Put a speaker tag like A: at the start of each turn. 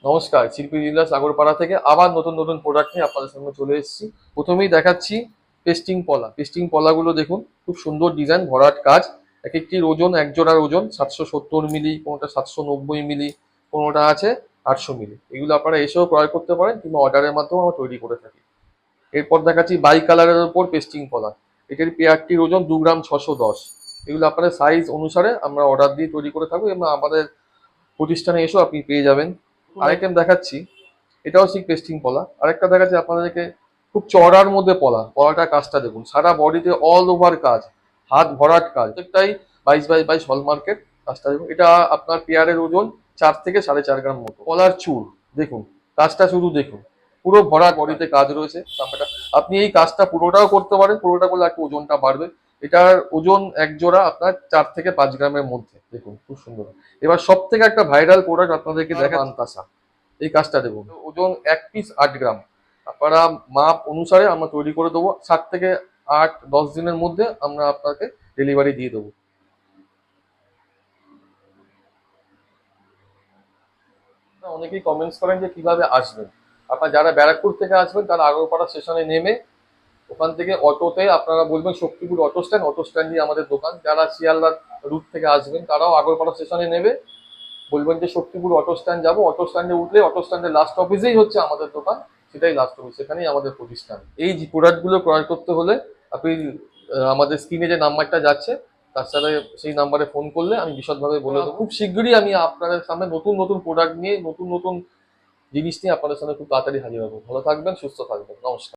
A: নমস্কার, শিল্পী বিলাস আগরপাড়া থেকে আবার নতুন নতুন প্রোডাক্ট নিয়ে আপনাদের সামনে চলে এসেছি। প্রথমেই দেখাচ্ছি পেস্টিং পলা। পেস্টিং পলাগুলো দেখুন, খুব সুন্দর ডিজাইন, ভরাট কাজ। এক একটির ওজন, এক জোড়ার ওজন 770 মিলি, কোনোটা 790 মিলি, কোনোটা আছে 800 মিলি। এগুলো আপনারা এসেও ক্রয় করতে পারেন কিংবা অর্ডারের মাধ্যমে আমরা তৈরি করে থাকি। এরপর দেখাচ্ছি বাই কালারের উপর পেস্টিং পলা। এটার পেয়ারটির ওজন 2 গ্রাম 610। এগুলো আপনাদের সাইজ অনুসারে আমরা অর্ডার দিয়ে তৈরি করে থাকবো এবং আমাদের প্রতিষ্ঠানে এসেও আপনি পেয়ে যাবেন। আরেকটা দেখাচ্ছি, এটাও ঠিক পেস্টিং পলা। আরেকটা দেখাচ্ছি আপনাদেরকে, খুব চড়ার মধ্যে পলা। পলাটার কাজটা দেখুন, সারা বডিতে অল ওভার কাজ, হাত ভরাট কাজ, প্রত্যেকটাই 22x22 হলমার্কের কাজটা দেখুন। এটা আপনার পেয়ারের ওজন 4 থেকে 4.5 গ্রাম মতো। পলার চুল দেখুন, কাজটা শুধু দেখুন, পুরো ভরা বডিতে কাজ রয়েছে চামড়াটা। আপনি এই কাজটা পুরোটাও করতে পারেন, পুরোটা করলে একটু ওজনটা বাড়বে। এটার ওজন এক জোড়া আপনার 4 থেকে 5 গ্রামের মধ্যে। দেখুন খুব সুন্দর। এবার সব থেকে একটা ভাইরাল প্রোডাক্ট আপনাদেরকে দেখা, আনতাসা। এই কাজটা দেখুন, ওজন 1 পিস 8 গ্রাম। আপনারা মাপ অনুসারে আমরা তৈরি করে দেবো। 7 থেকে 8-10 দিনের মধ্যে আমরা আপনাকে ডেলিভারি দিয়ে দেবো। অনেকেই কমেন্টস করেন যে কিভাবে আসবেন। আপনারা যারা ব্যারাকপুর থেকে আসবেন তারা আগরপাড়া স্টেশনে নেমে ওখান থেকে অটোতে আপনারা বলবেন শক্তিপুর অটো স্ট্যান্ড, অটো স্ট্যান্ডই আমাদের দোকান। যারা শিয়ালদার রুট থেকে আসবেন তারাও আগরপাড়া স্টেশনে নেবে, বলবেন যে শক্তিপুর অটো স্ট্যান্ড যাবো। অটো স্ট্যান্ডে উঠলে অটো স্ট্যান্ডের লাস্ট অফিসেই হচ্ছে আমাদের দোকান, সেটাই লাস্ট অফিস, সেখানেই আমাদের প্রতিষ্ঠান। এই যে প্রোডাক্টগুলো ক্রয় করতে হলে আপনি আমাদের স্ক্রিনে যে নাম্বারটা যাচ্ছে তার সাথে সেই নাম্বারে ফোন করলে আমি বিশদভাবে বলে দেবো। খুব শীঘ্রই আমি আপনাদের সামনে নতুন নতুন প্রোডাক্ট নিয়ে, নতুন নতুন জিনিস নিয়ে আপনাদের সামনে খুব তাড়াতাড়ি হাজির হবো। ভালো থাকবেন, সুস্থ থাকবেন, নমস্কার।